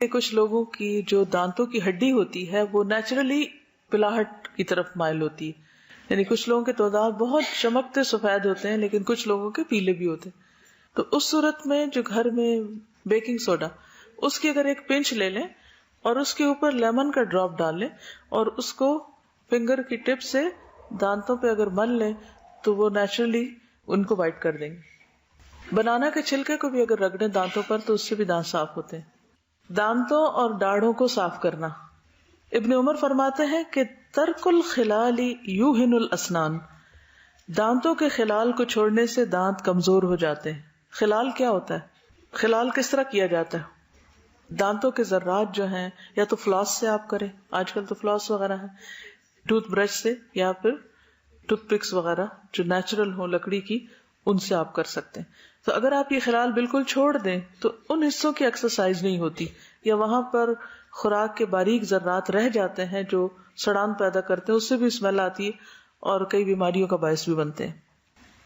کہ کچھ لوگوں کی جو دانتوں کی ہڈی ہوتی ہے وہ نیچرلی پلاہٹ کی طرف مائل ہوتی ہے. یعنی کچھ لوگوں کے دانت بہت چمکتے سفید ہوتے ہیں لیکن کچھ لوگوں کے پیلے بھی ہوتے ہیں. تو اس صورت میں جو گھر میں بیکنگ سوڈا, اس کی اگر ایک پنچ لے لیں اور اس کے اوپر لیمن کا ڈراپ ڈال لیں اور اس کو فنگر کی ٹپ سے دانتوں پہ اگر مل لیں تو وہ نیچرلی ان کو وائٹ کر دیں گے. بنانا کے چھلکے کو بھی اگر رگڑیں دانتوں پر تو اس سے بھی دانت صاف ہوتے ہیں. دانتوں اور داڑھوں کو صاف کرنا. ابن عمر فرماتے ہیں کہ ترک الخلال یوہن الاسنان, دانتوں کے خلال کو چھوڑنے سے دانت کمزور ہو جاتے ہیں. خلال کیا ہوتا ہے؟ خلال کس طرح کیا جاتا ہے؟ دانتوں کے ذرات جو ہیں یا تو فلاس سے آپ کریں, آج کل تو فلاس وغیرہ ہے, ٹوتھ برش سے, یا پھر ٹوتھ پکس وغیرہ جو نیچرل ہو لکڑی کی, ان سے آپ کر سکتے ہیں. تو اگر آپ یہ خلال بالکل چھوڑ دیں تو ان حصوں کی ایکسرسائز نہیں ہوتی, یا وہاں پر خوراک کے باریک ذرات رہ جاتے ہیں جو سڑان پیدا کرتے ہیں, اس سے بھی اسمیل آتی ہے اور کئی بیماریوں کا باعث بھی بنتے ہیں.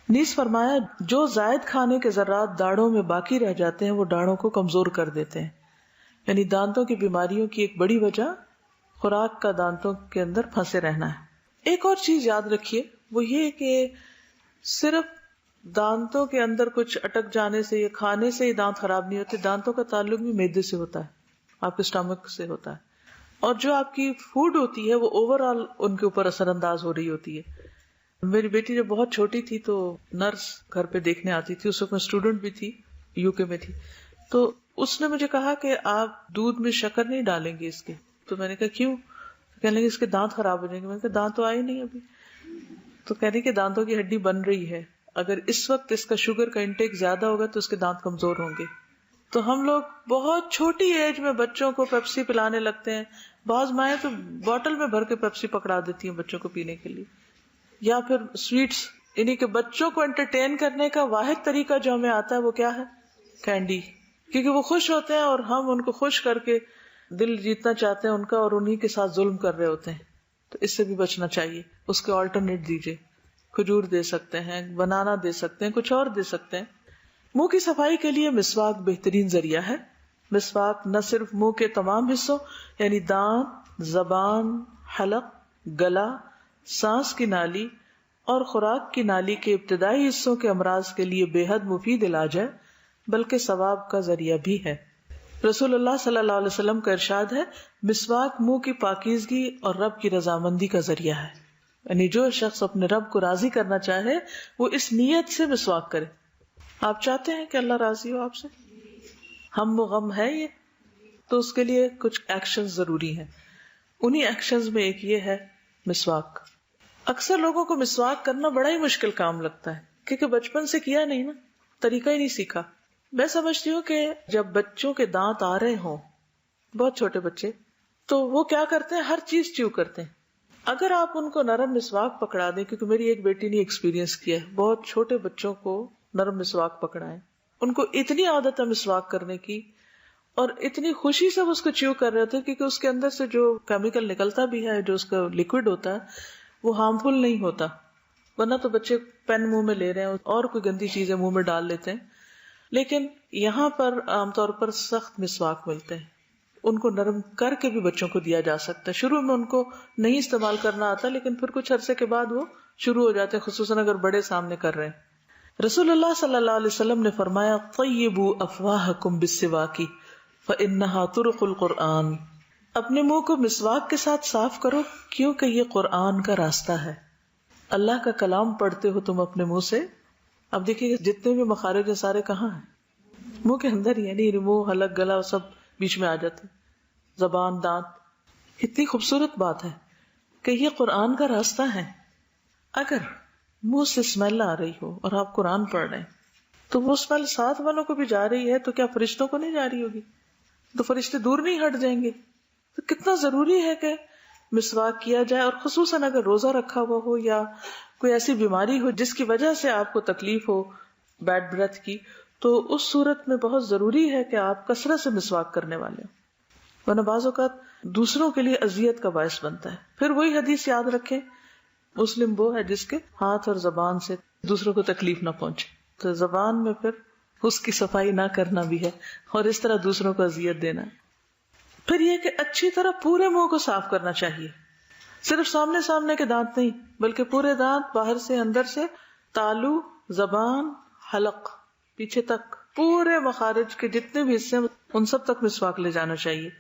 نیز فرمایا جو زائد کھانے کے ذرات داڑھوں میں باقی رہ جاتے ہیں وہ داڑھوں کو کمزور کر دیتے ہیں. یعنی دانتوں کی بیماریوں کی ایک بڑی وجہ خوراک کا دانتوں کے اندر پھنسے رہنا ہے. ایک اور چیز یاد رکھیے, وہ یہ کہ صرف دانتوں کے اندر کچھ اٹک جانے سے یا کھانے سے ہی دانت خراب نہیں ہوتے. دانتوں کا تعلق بھی معدے سے ہوتا ہے, آپ کے اسٹمک سے ہوتا ہے, اور جو آپ کی فوڈ ہوتی ہے وہ اوور آل ان کے اوپر اثر انداز ہو رہی ہوتی ہے. میری بیٹی جب بہت چھوٹی تھی تو نرس گھر پہ دیکھنے آتی تھی, اس وقت میں اسٹوڈنٹ بھی تھی, UK میں تھی. تو اس نے مجھے کہا کہ آپ دودھ میں شکر نہیں ڈالیں گے اس کے. تو میں نے کہا کیوں؟ کہنے لگے اس کے دانت خراب ہو جائیں گے. میں نے کہا دانت تو آئے نہیں ابھی. تو کہنے کہ دانتوں کی ہڈی بن رہی ہے, اگر اس وقت اس کا شوگر کا انٹیک زیادہ ہوگا تو اس کے دانت کمزور ہوں گے. تو ہم لوگ بہت چھوٹی ایج میں بچوں کو پیپسی پلانے لگتے ہیں. بعض مائیں تو بوٹل میں بھر کے پیپسی پکڑا دیتی ہیں بچوں کو پینے کے لیے, یا پھر سویٹس. یعنی کہ بچوں کو انٹرٹین کرنے کا واحد طریقہ جو ہمیں آتا ہے وہ کیا ہے؟ کینڈی. کیونکہ وہ خوش ہوتے ہیں اور ہم ان کو خوش کر کے دل جیتنا چاہتے ہیں ان کا, اور انہی کے ساتھ ظلم کر رہے ہوتے ہیں. تو اس سے بھی بچنا چاہیے. اس کے آلٹرنیٹ دیجیے, کھجور دے سکتے ہیں, بنانا دے سکتے ہیں, کچھ اور دے سکتے ہیں. منہ کی صفائی کے لیے مسواک بہترین ذریعہ ہے. مسواک نہ صرف منہ کے تمام حصوں یعنی دانت, زبان, حلق, گلا, سانس کی نالی اور خوراک کی نالی کے ابتدائی حصوں کے امراض کے لیے بے حد مفید علاج ہے, بلکہ ثواب کا ذریعہ بھی ہے. رسول اللہ صلی اللہ علیہ وسلم کا ارشاد ہے, مسواک منہ کی پاکیزگی اور رب کی رضامندی کا ذریعہ ہے. یعنی جو شخص اپنے رب کو راضی کرنا چاہے وہ اس نیت سے مسواک کرے. آپ چاہتے ہیں کہ اللہ راضی ہو آپ سے؟ ہم و غم ہے یہ, تو اس کے لیے کچھ ایکشن ضروری ہیں. انہی ایکشنز میں ایک یہ ہے مسواک. اکثر لوگوں کو مسواک کرنا بڑا ہی مشکل کام لگتا ہے کیونکہ بچپن سے کیا نہیں نا, طریقہ ہی نہیں سیکھا. میں سمجھتی ہوں کہ جب بچوں کے دانت آ رہے ہوں, بہت چھوٹے بچے, تو وہ کیا کرتے ہیں, ہر چیز چیو کرتے ہیں. اگر آپ ان کو نرم مسواک پکڑا دیں, کیونکہ میری ایک بیٹی نے ایکسپیرینس کیا ہے, بہت چھوٹے بچوں کو نرم مسواک پکڑائیں, ان کو اتنی عادت ہے مسواک کرنے کی اور اتنی خوشی سے وہ اس کو چیو کر رہے تھے کیونکہ اس کے اندر سے جو کیمیکل نکلتا بھی ہے, جو اس کا لیکوڈ ہوتا ہے وہ ہارمفل نہیں ہوتا. ورنہ تو بچے پین منہ میں لے رہے ہیں اور کوئی گندی چیزیں منہ میں ڈال لیتے ہیں. لیکن یہاں پر عام طور پر سخت مسواک ملتے ہیں, ان کو نرم کر کے بھی بچوں کو دیا جا سکتا ہے. شروع میں ان کو نہیں استعمال کرنا آتا لیکن پھر کچھ عرصے کے بعد وہ شروع ہو جاتے ہیں, خصوصاً اگر بڑے سامنے کر رہے ہیں. رسول اللہ صلی اللہ علیہ وسلم نے فرمایا, طیبوا افواہکم بالسواک فانہا طرق القرآن. اپنے منہ کو مسواک کے ساتھ صاف کرو کیونکہ یہ قرآن کا راستہ ہے. اللہ کا کلام پڑھتے ہو تم اپنے منہ سے. اب دیکھیے جتنے بھی مخارج ہیں سارے کہاں ہیں؟ منہ کے اندر, یعنی منہ, حلق, گلا سب بیچ میں آ جاتے, زبان, دانت. اتنی خوبصورت بات ہے کہ یہ قرآن کا راستہ ہے. اگر منہ سے اسمیل آ رہی ہو اور آپ قرآن پڑھ رہے ہیں تو وہ اسمیل ساتھ والوں کو بھی جا رہی ہے, تو کیا فرشتوں کو نہیں جا رہی ہوگی؟ تو فرشتے دور نہیں ہٹ جائیں گے؟ تو کتنا ضروری ہے کہ مسواک کیا جائے. اور خصوصاً اگر روزہ رکھا ہوا ہو یا کوئی ایسی بیماری ہو جس کی وجہ سے آپ کو تکلیف ہو بیڈ بریتھ کی, تو اس صورت میں بہت ضروری ہے کہ آپ کثرت سے مسواک کرنے والے ہوں, ورنہ بعض اوقات دوسروں کے لیے اذیت کا باعث بنتا ہے. پھر وہی حدیث یاد رکھیں, مسلم وہ ہے جس کے ہاتھ اور زبان سے دوسروں کو تکلیف نہ پہنچے. تو زبان میں پھر اس کی صفائی نہ کرنا بھی ہے, اور اس طرح دوسروں کو اذیت دینا ہے. پھر یہ کہ اچھی طرح پورے منہ کو صاف کرنا چاہیے، صرف سامنے سامنے کے دانت نہیں بلکہ پورے دانت، باہر سے اندر سے، تالو، زبان، حلق، پیچھے تک، پورے مخارج کے جتنے بھی حصے ہیں ان سب تک مسواک لے جانا چاہیے.